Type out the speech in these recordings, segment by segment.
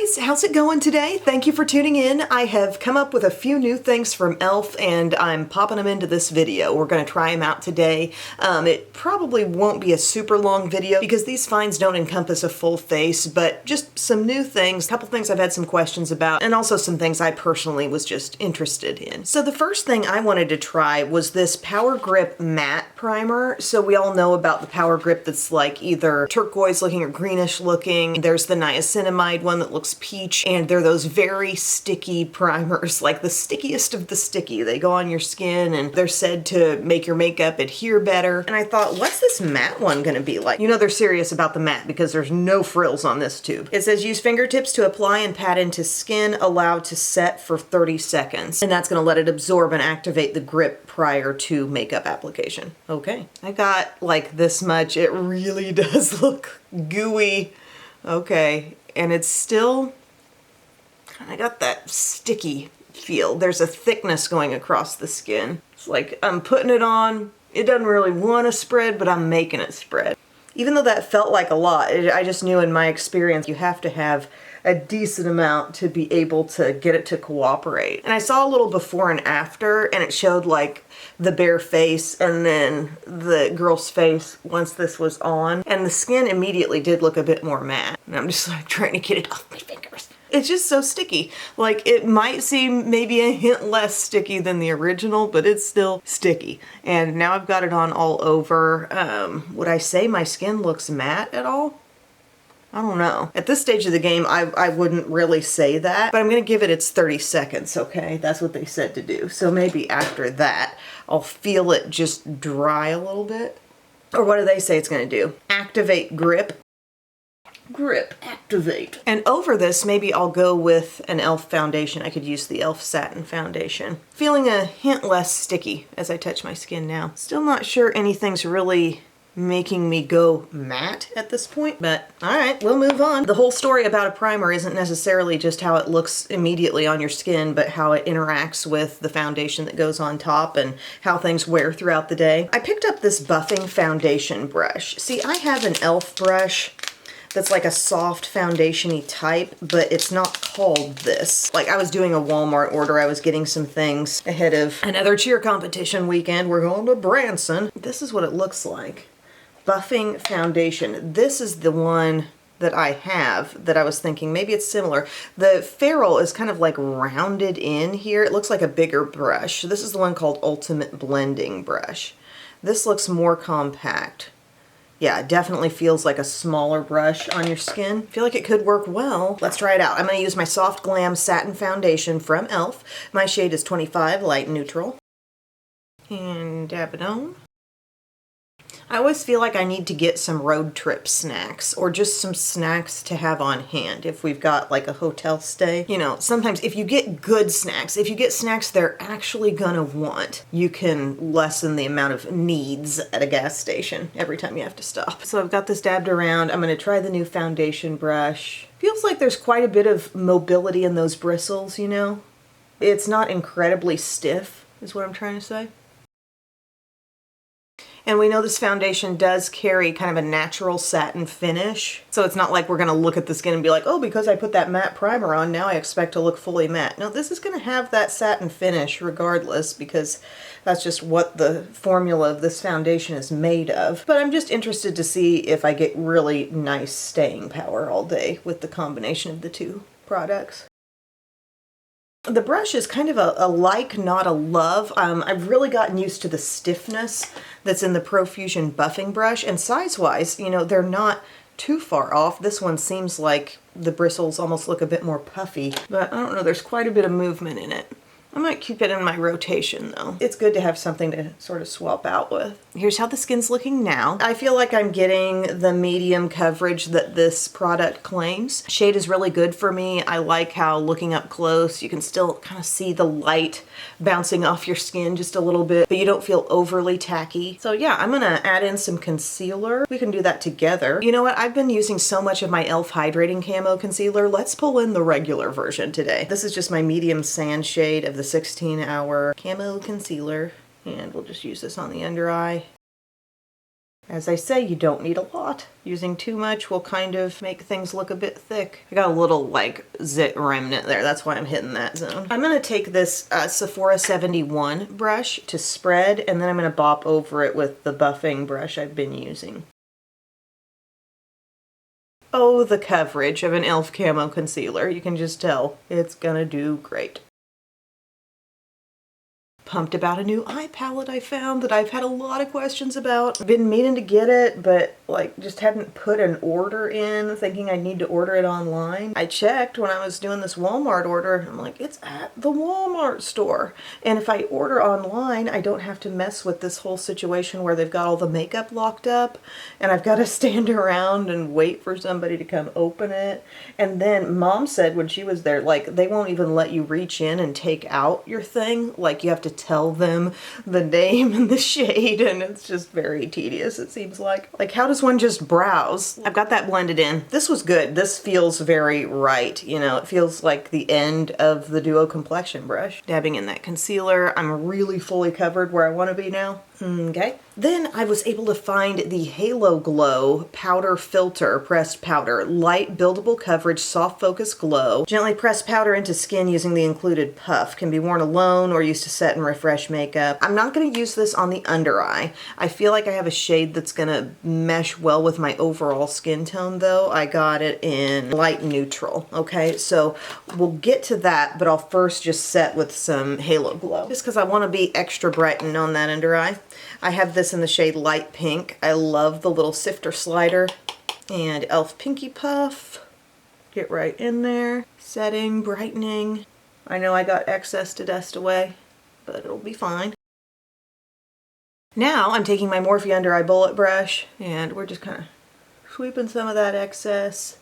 guys, how's it going today? Thank you for tuning in. I have come up with a few new things from e.l.f. and I'm popping them into this video. We're going to try them out today. It probably won't be a super long video because these finds don't encompass a full face, but just some new things, a couple things I've had some questions about, and also some things I personally was just interested in. So the first thing I wanted to try was this Power Grip Matte Primer. So we all know about the Power Grip that's like either turquoise looking or greenish looking. There's the niacinamide one that looks peach, and they're those very sticky primers, like the stickiest of the sticky. They go on your skin and they're said to make your makeup adhere better. And I thought, what's this matte one gonna be like? You know they're serious about the matte because there's no frills on this tube. It says use fingertips to apply and pat into skin, allowed to set for 30 seconds. And that's gonna let it absorb and activate the grip prior to makeup application. Okay, I got like this much. It really does look gooey. Okay, and it's still kind of got that sticky feel. There's a thickness going across the skin. It's like I'm putting it on. It doesn't really want to spread, but I'm making it spread. Even though that felt like a lot, I just knew in my experience you have to have a decent amount to be able to get it to cooperate. And I saw a little before and after, and it showed like the bare face and then the girl's face once this was on. And the skin immediately did look a bit more matte. And I'm just like trying to get it off my fingers. It's just so sticky. Like it might seem maybe a hint less sticky than the original, but it's still sticky. And now I've got it on all over. Would I say my skin looks matte at all? I don't know. At this stage of the game, I wouldn't really say that, but I'm gonna give it its 30 seconds, okay? That's what they said to do. So maybe after that, I'll feel it just dry a little bit. Or what do they say it's gonna do? Activate grip. Grip, activate. And over this, maybe I'll go with an e.l.f. foundation. I could use the e.l.f. Satin Foundation. Feeling a hint less sticky as I touch my skin now. Still not sure anything's really making me go matte at this point, but all right, we'll move on. The whole story about a primer isn't necessarily just how it looks immediately on your skin, but how it interacts with the foundation that goes on top and how things wear throughout the day. I picked up this buffing foundation brush. See, I have an e.l.f. brush that's like a soft foundation-y type, but it's not called this. Like I was doing a Walmart order, I was getting some things ahead of another cheer competition weekend. We're going to Branson. This is what it looks like. Buffing foundation. This is the one that I have that I was thinking maybe it's similar. The ferrule is kind of like rounded in here. It looks like a bigger brush. This is the one called Ultimate Blending Brush. This looks more compact. Yeah, it definitely feels like a smaller brush on your skin. I feel like it could work well. Let's try it out. I'm gonna use my Soft Glam Satin Foundation from e.l.f. My shade is 25 Light Neutral. And dab it on. I always feel like I need to get some road trip snacks or just some snacks to have on hand if we've got like a hotel stay. You know, sometimes if you get good snacks, if you get snacks they're actually gonna want, you can lessen the amount of needs at a gas station every time you have to stop. So I've got this dabbed around. I'm gonna try the new foundation brush. Feels like there's quite a bit of mobility in those bristles, you know? It's not incredibly stiff, is what I'm trying to say. And we know this foundation does carry kind of a natural satin finish. So it's not like we're gonna look at the skin and be like, oh, because I put that matte primer on, now I expect to look fully matte. No, this is gonna have that satin finish regardless because that's just what the formula of this foundation is made of. But I'm just interested to see if I get really nice staying power all day with the combination of the two products. The brush is kind of a like, not a love. I've really gotten used to the stiffness that's in the Profusion buffing brush, and size-wise, you know, they're not too far off. This one seems like the bristles almost look a bit more puffy, but I don't know, there's quite a bit of movement in it. I might keep it in my rotation though. It's good to have something to sort of swap out with. Here's how the skin's looking now. I feel like I'm getting the medium coverage that this product claims. Shade is really good for me. I like how looking up close, you can still kind of see the light bouncing off your skin just a little bit, but you don't feel overly tacky. So yeah, I'm gonna add in some concealer. We can do that together. You know what? I've been using so much of my e.l.f. Hydrating Camo Concealer. Let's pull in the regular version today. This is just my medium sand shade of the 16-hour Camo Concealer. And we'll just use this on the under eye. As I say, you don't need a lot. Using too much will kind of make things look a bit thick. I got a little like zit remnant there. That's why I'm hitting that zone. I'm gonna take this Sephora 71 brush to spread, and then I'm gonna bop over it with the buffing brush I've been using. Oh, the coverage of an e.l.f. Camo Concealer. You can just tell it's gonna do great. Pumped about a new eye palette I found that I've had a lot of questions about. Been meaning to get it, but like just hadn't put an order in, thinking I'd need to order it online. I checked when I was doing this Walmart order. I'm like, it's at the Walmart store. And if I order online, I don't have to mess with this whole situation where they've got all the makeup locked up and I've got to stand around and wait for somebody to come open it. And then Mom said when she was there, like they won't even let you reach in and take out your thing. Like you have to tell them the name and the shade, and it's just very tedious, it seems like. Like, how does one just browse? I've got that blended in. This was good. This feels very right. You know, it feels like the end of the Duo Complexion brush. Dabbing in that concealer. I'm really fully covered where I want to be now. Okay. Then I was able to find the Halo Glow Powder Filter Pressed Powder. Light, buildable coverage, soft focus glow. Gently press powder into skin using the included puff. Can be worn alone or used to set and refresh makeup. I'm not going to use this on the under eye. I feel like I have a shade that's going to mesh well with my overall skin tone though. I got it in light neutral. Okay, so we'll get to that, but I'll first just set with some Halo Glow. Just because I want to be extra brightened on that under eye. I have this in the shade Light Pink. I love the little sifter slider. And e.l.f. Pinky Puff. Get right in there. Setting, brightening. I know I got excess to dust away, but it'll be fine. Now I'm taking my Morphe Under Eye Bullet Brush, and we're just kind of sweeping some of that excess.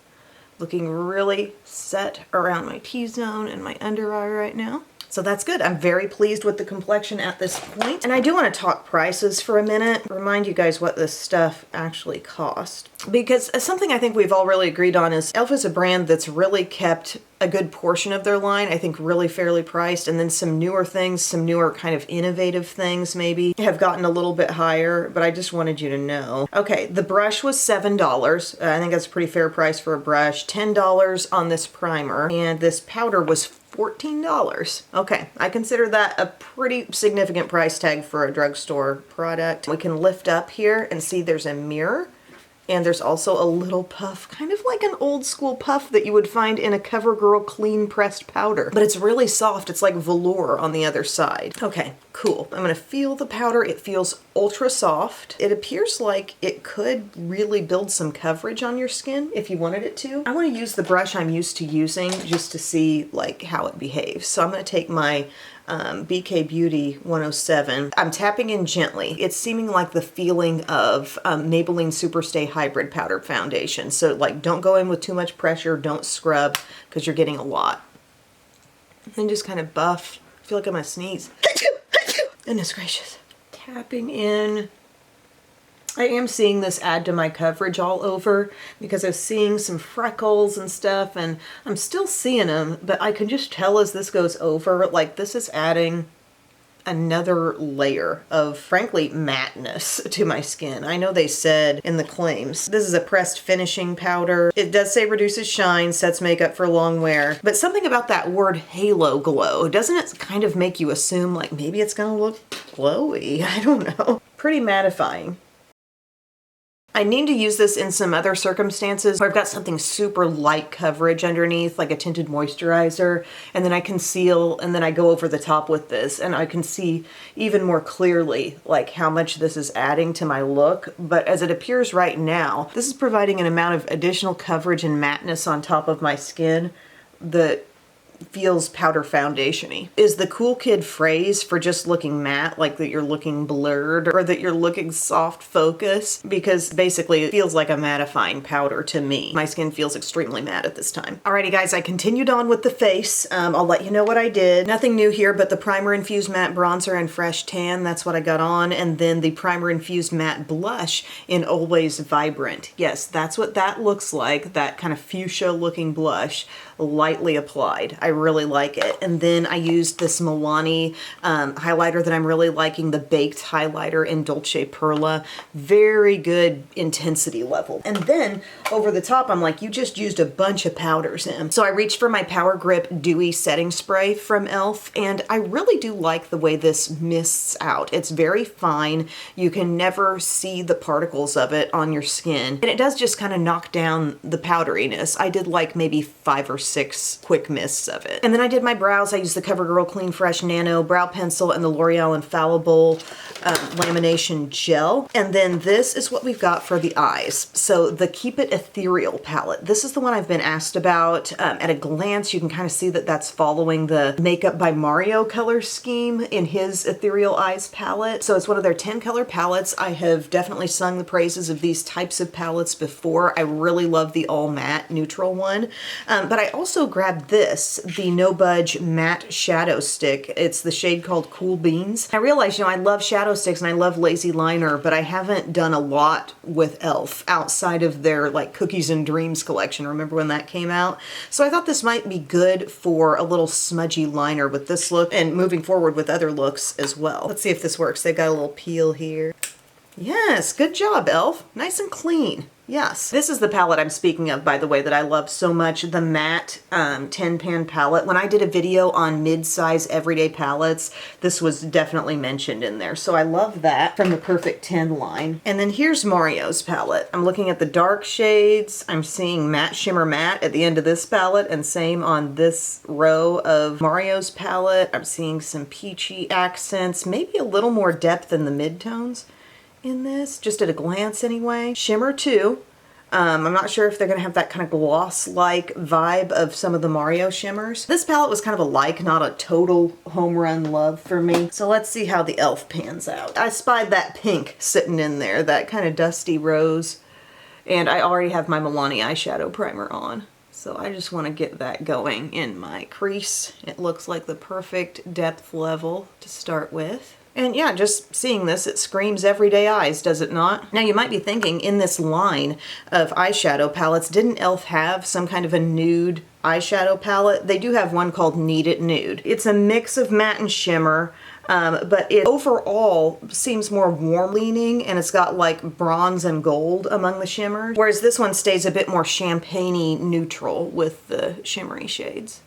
Looking really set around my T-zone and my under eye right now. So that's good. I'm very pleased with the complexion at this point. And I do want to talk prices for a minute. Remind you guys what this stuff actually cost. Because something I think we've all really agreed on is e.l.f. is a brand that's really kept a good portion of their line, I think really fairly priced, and then some newer things, some newer kind of innovative things maybe have gotten a little bit higher, but I just wanted you to know. Okay, the brush was $7. I think that's a pretty fair price for a brush. $10 on this primer, and this powder was $14. Okay, I consider that a pretty significant price tag for a drugstore product. We can lift up here and see there's a mirror. And there's also a little puff, kind of like an old school puff that you would find in a CoverGirl clean pressed powder. But it's really soft. It's like velour on the other side. Okay, cool. I'm gonna feel the powder. It feels ultra soft. It appears like it could really build some coverage on your skin if you wanted it to. I wanna use the brush I'm used to using just to see like how it behaves. So I'm gonna take my BK Beauty 107. I'm tapping in gently. It's seeming like the feeling of Maybelline Superstay Hybrid Powder Foundation. So like don't go in with too much pressure, don't scrub because you're getting a lot. And just kind of buff. I feel like I'm gonna sneeze. Goodness gracious. Tapping in. I am seeing this add to my coverage all over because I was seeing some freckles and stuff, and I'm still seeing them, but I can just tell as this goes over, like this is adding another layer of, frankly, mattness to my skin. I know they said in the claims, this is a pressed finishing powder. It does say reduces shine, sets makeup for long wear, but something about that word halo glow, doesn't it kind of make you assume like maybe it's gonna look glowy? I don't know. Pretty mattifying. I need to use this in some other circumstances where I've got something super light coverage underneath, like a tinted moisturizer, and then I conceal, and then I go over the top with this, and I can see even more clearly like how much this is adding to my look. But as it appears right now, this is providing an amount of additional coverage and mattness on top of my skin that feels powder foundation-y. Is the cool kid phrase for just looking matte, like that you're looking blurred or that you're looking soft focus? Because basically it feels like a mattifying powder to me. My skin feels extremely matte at this time. Alrighty guys, I continued on with the face. I'll let you know what I did. Nothing new here, but the primer infused matte bronzer in Fresh Tan, that's what I got on, and then the primer infused matte blush in Always Vibrant. Yes, that's what that looks like, that kind of fuchsia looking blush, lightly applied. I really like it. And then I used this Milani highlighter that I'm really liking, the Baked highlighter in Dolce Perla. Very good intensity level. And then over the top, I'm like, you just used a bunch of powders in. So I reached for my Power Grip Dewy Setting Spray from e.l.f. and I really do like the way this mists out. It's very fine. You can never see the particles of it on your skin. And it does just kind of knock down the powderiness. I did like maybe 5 or 6 quick mists of it. And then I did my brows. I used the CoverGirl Clean Fresh Nano Brow Pencil and the L'Oreal Infallible Lamination Gel. And then this is what we've got for the eyes. So the Keep It Ethereal palette. This is the one I've been asked about. At a glance, you can kind of see that that's following the Makeup by Mario color scheme in his Ethereal Eyes palette. So it's one of their 10 color palettes. I have definitely sung the praises of these types of palettes before. I really love the all matte neutral one. But I also grabbed this, the No Budge Matte Shadow Stick. It's the shade called Cool Beans. I realized, I love shadow sticks and I love lazy liner, but I haven't done a lot with e.l.f. outside of their like Cookies and Dreams collection. Remember when that came out? So I thought this might be good for a little smudgy liner with this look and moving forward with other looks as well. Let's see if this works. They've got a little peel here. Yes, good job, e.l.f. Nice and clean. Yes. This is the palette I'm speaking of, by the way, that I love so much, the matte 10-pan palette. When I did a video on mid-size everyday palettes, this was definitely mentioned in there. So I love that from the Perfect 10 line. And then here's Mario's palette. I'm looking at the dark shades. I'm seeing Matte Shimmer Matte at the end of this palette, and same on this row of Mario's palette. I'm seeing some peachy accents, maybe a little more depth in the midtones in this, just at a glance anyway. Shimmer 2. I'm not sure if they're going to have that kind of gloss-like vibe of some of the Mario shimmers. This palette was kind of a like, not a total home run love for me. So let's see how the e.l.f. pans out. I spied that pink sitting in there, that kind of dusty rose. And I already have my Milani eyeshadow primer on. So I just want to get that going in my crease. It looks like the perfect depth level to start with. And yeah, just seeing this, it screams everyday eyes, does it not? Now you might be thinking, in this line of eyeshadow palettes, didn't e.l.f. have some kind of a nude eyeshadow palette? They do have one called Need It Nude. It's a mix of matte and shimmer, but it overall seems more warm leaning, and it's got like bronze and gold among the shimmers, whereas this one stays a bit more champagne-y neutral with the shimmery shades.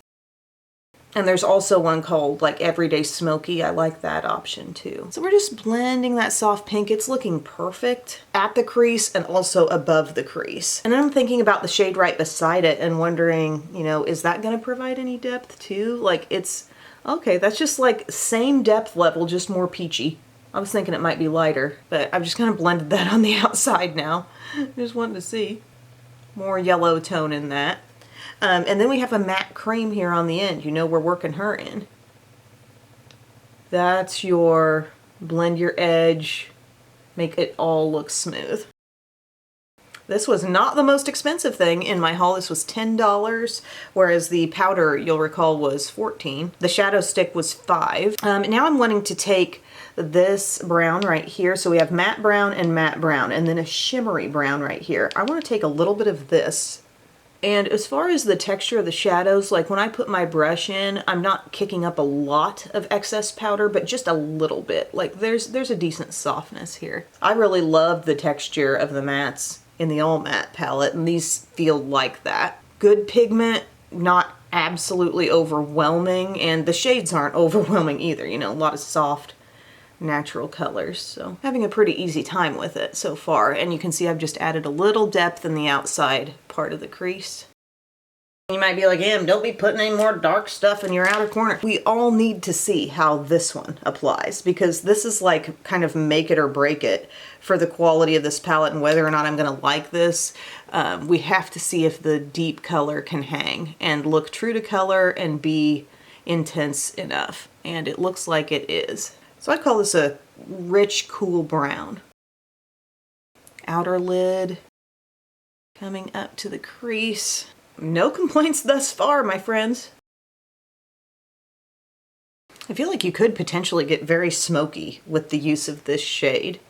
And there's also one called like Everyday Smoky. I like that option too. So we're just blending that soft pink. It's looking perfect at the crease and also above the crease. And then I'm thinking about the shade right beside it and wondering, is that going to provide any depth too? Like it's, okay, that's just like same depth level, just more peachy. I was thinking it might be lighter, but I've just kind of blended that on the outside now. Just wanted to see more yellow tone in that. And then we have a matte cream here on the end. We're working her in. That's your blend your edge, make it all look smooth. This was not the most expensive thing in my haul. This was $10, whereas the powder, you'll recall, was $14. The shadow stick was $5. Now I'm wanting to take this brown right here. So we have matte brown, and then a shimmery brown right here. I want to take a little bit of this. And as far as the texture of the shadows, like when I put my brush in, I'm not kicking up a lot of excess powder, but just a little bit. Like there's a decent softness here. I really love the texture of the mattes in the all matte palette, and these feel like that. Good pigment, not absolutely overwhelming, and the shades aren't overwhelming either. A lot of soft, natural colors. So having a pretty easy time with it so far. And you can see I've just added a little depth in the outside part of the crease. You might be like, Em, don't be putting any more dark stuff in your outer corner. We all need to see how this one applies, because this is like kind of make it or break it for the quality of this palette and whether or not I'm going to like this. We have to see if the deep color can hang and look true to color and be intense enough. And it looks like it is. So I call this a rich, cool brown. Outer lid, coming up to the crease. No complaints thus far, my friends. I feel like you could potentially get very smoky with the use of this shade,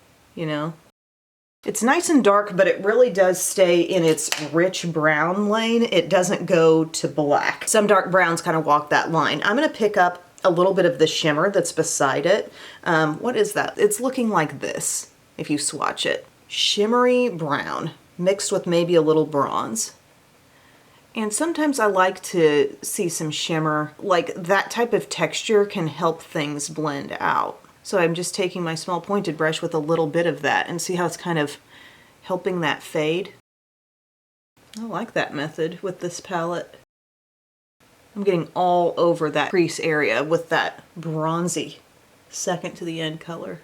It's nice and dark, but it really does stay in its rich brown lane. It doesn't go to black. Some dark browns kind of walk that line. I'm gonna pick up a little bit of the shimmer that's beside it. What is that? It's looking like this, if you swatch it. Shimmery brown, mixed with maybe a little bronze. And sometimes I like to see some shimmer. Like that type of texture can help things blend out. So I'm just taking my small pointed brush with a little bit of that and see how it's kind of helping that fade. I like that method with this palette. I'm getting all over that crease area with that bronzy second to the end color.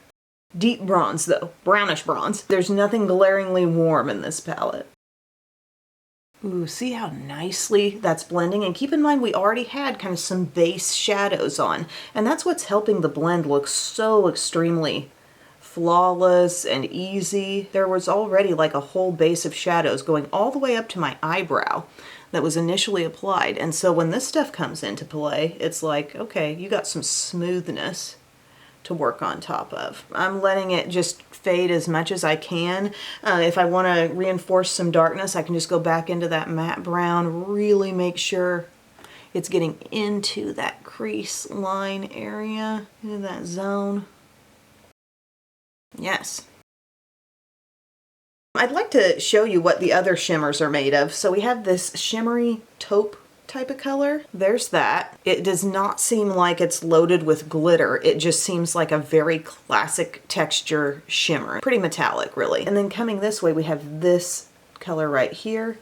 Deep bronze though, brownish bronze. There's nothing glaringly warm in this palette. Ooh, see how nicely that's blending? And keep in mind we already had kind of some base shadows on, and that's what's helping the blend look so extremely flawless and easy. There was already like a whole base of shadows going all the way up to my eyebrow that was initially applied, and so when this stuff comes into play, it's like, okay, you got some smoothness to work on top of. I'm letting it just fade as much as I can. If I want to reinforce some darkness, I can just go back into that matte brown, really make sure it's getting into that crease line area, into that zone. Yes. I'd like to show you what the other shimmers are made of. So we have this shimmery taupe type of color. There's that. It does not seem like it's loaded with glitter. It just seems like a very classic texture shimmer. Pretty metallic, really. And then coming this way, we have this color right here.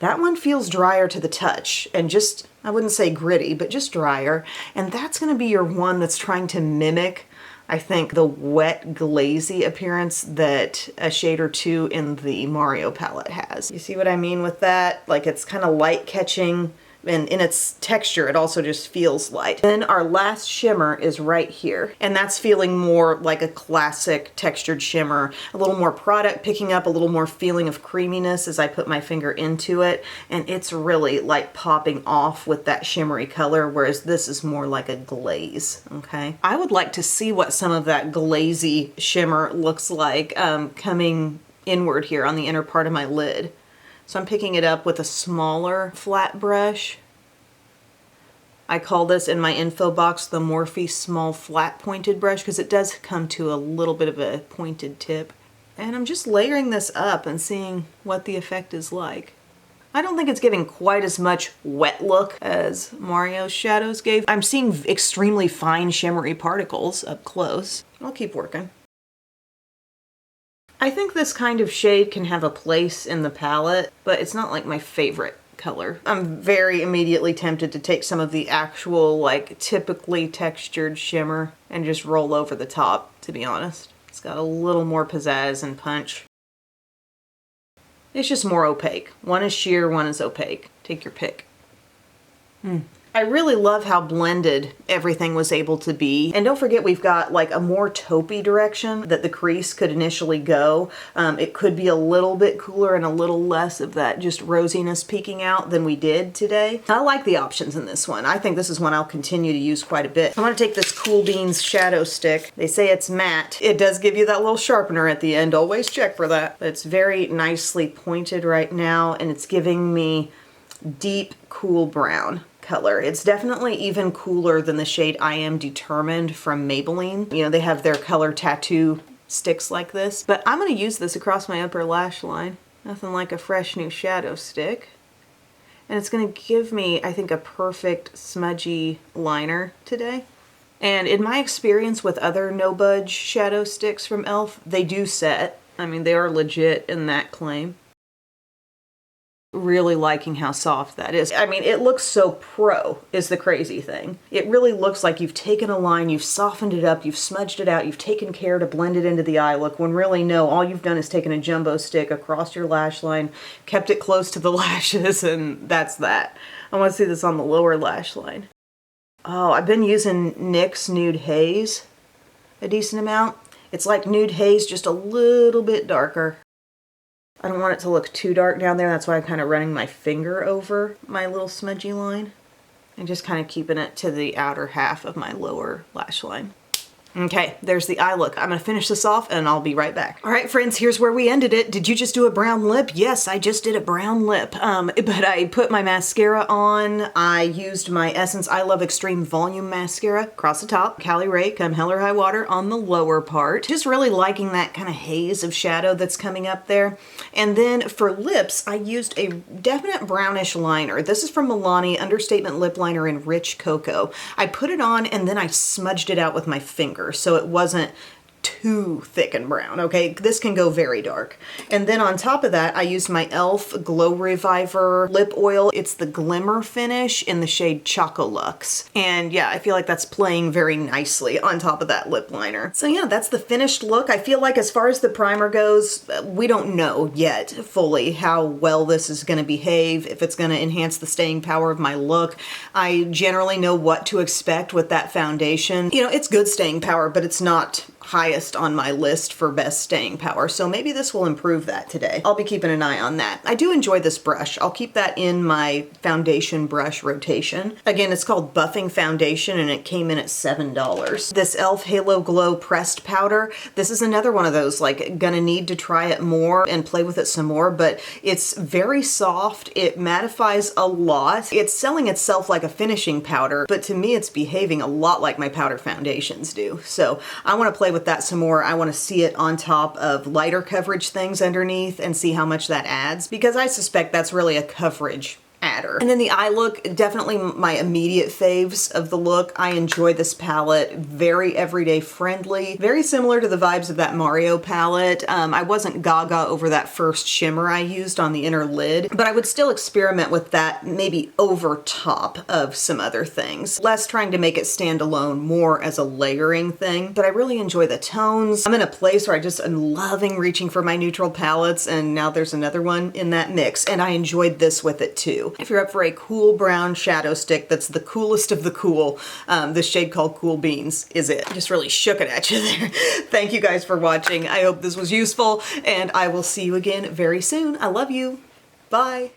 That one feels drier to the touch and just, I wouldn't say gritty, but just drier. And that's going to be your one that's trying to mimic, I think, the wet glazy appearance that a shade or two in the Mario palette has. You see what I mean with that? Like it's kind of light catching, and in its texture it also just feels light. Then our last shimmer is right here, and that's feeling more like a classic textured shimmer, a little more product picking up, a little more feeling of creaminess as I put my finger into it, and it's really like popping off with that shimmery color, whereas this is more like a glaze, okay? I would like to see what some of that glazy shimmer looks like coming inward here on the inner part of my lid. So I'm picking it up with a smaller flat brush. I call this in my info box the Morphe small flat pointed brush because it does come to a little bit of a pointed tip. And I'm just layering this up and seeing what the effect is like. I don't think it's giving quite as much wet look as Mario's shadows gave. I'm seeing extremely fine shimmery particles up close. I'll keep working. I think this kind of shade can have a place in the palette, but it's not like my favorite color. I'm very immediately tempted to take some of the actual, like, typically textured shimmer and just roll over the top, to be honest. It's got a little more pizzazz and punch. It's just more opaque. One is sheer, one is opaque. Take your pick. I really love how blended everything was able to be. And don't forget, we've got like a more taupey direction that the crease could initially go. It could be a little bit cooler and a little less of that just rosiness peeking out than we did today. I like the options in this one. I think this is one I'll continue to use quite a bit. I'm gonna take this Cool Beans shadow stick. They say it's matte. It does give you that little sharpener at the end. Always check for that. But it's very nicely pointed right now, and it's giving me deep, cool brown color. It's definitely even cooler than the shade I Am Determined from Maybelline. You know, they have their color tattoo sticks like this. But I'm going to use this across my upper lash line. Nothing like a fresh new shadow stick. And it's going to give me, I think, a perfect smudgy liner today. And in my experience with other no budge shadow sticks from e.l.f., they do set. I mean, they are legit in that claim. Really liking how soft that is. I mean, it looks so pro is the crazy thing. It really looks like you've taken a line, you've softened it up, you've smudged it out, you've taken care to blend it into the eye look, when really no, all you've done is taken a jumbo stick across your lash line, kept it close to the lashes, and that's that. I want to see this on the lower lash line. Oh, I've been using NYX Nude Haze a decent amount. It's like Nude Haze, just a little bit darker. I don't want it to look too dark down there. That's why I'm kind of running my finger over my little smudgy line and just kind of keeping it to the outer half of my lower lash line. Okay, there's the eye look. I'm gonna finish this off and I'll be right back. All right, friends, here's where we ended it. Did you just do a brown lip? Yes, I just did a brown lip. But I put my mascara on. I used my Essence I Love Extreme Volume Mascara across the top. Cali Ray, Come Hell or High Water on the lower part. Just really liking that kind of haze of shadow that's coming up there. And then for lips, I used a definite brownish liner. This is from Milani Understatement Lip Liner in Rich Cocoa. I put it on and then I smudged it out with my finger, so it wasn't too thick and brown, okay? This can go very dark. And then on top of that, I used my e.l.f. Glow Reviver lip oil. It's the Glimmer finish in the shade Choco Luxe. And yeah, I feel like that's playing very nicely on top of that lip liner. So yeah, that's the finished look. I feel like as far as the primer goes, we don't know yet fully how well this is gonna behave, if it's gonna enhance the staying power of my look. I generally know what to expect with that foundation. You know, it's good staying power, but it's not highest on my list for best staying power, so maybe this will improve that today. I'll be keeping an eye on that. I do enjoy this brush. I'll keep that in my foundation brush rotation. Again, it's called Buffing Foundation and it came in at $7. This e.l.f. Halo Glow pressed powder, this is another one of those, like, gonna need to try it more and play with it some more, but it's very soft. It mattifies a lot. It's selling itself like a finishing powder, but to me it's behaving a lot like my powder foundations do. So I want to play with that some more. I want to see it on top of lighter coverage things underneath and see how much that adds, because I suspect that's really a coverage adder. And then the eye look, definitely my immediate faves of the look. I enjoy this palette. Very everyday friendly. Very similar to the vibes of that Mario palette. I wasn't gaga over that first shimmer I used on the inner lid, but I would still experiment with that maybe over top of some other things. Less trying to make it stand alone, more as a layering thing. But I really enjoy the tones. I'm in a place where I just am loving reaching for my neutral palettes, and now there's another one in that mix, and I enjoyed this with it too. If you're up for a cool brown shadow stick that's the coolest of the cool, this shade called Cool Beans is it. Just really shook it at you there. Thank you guys for watching. I hope this was useful, and I will see you again very soon. I love you. Bye.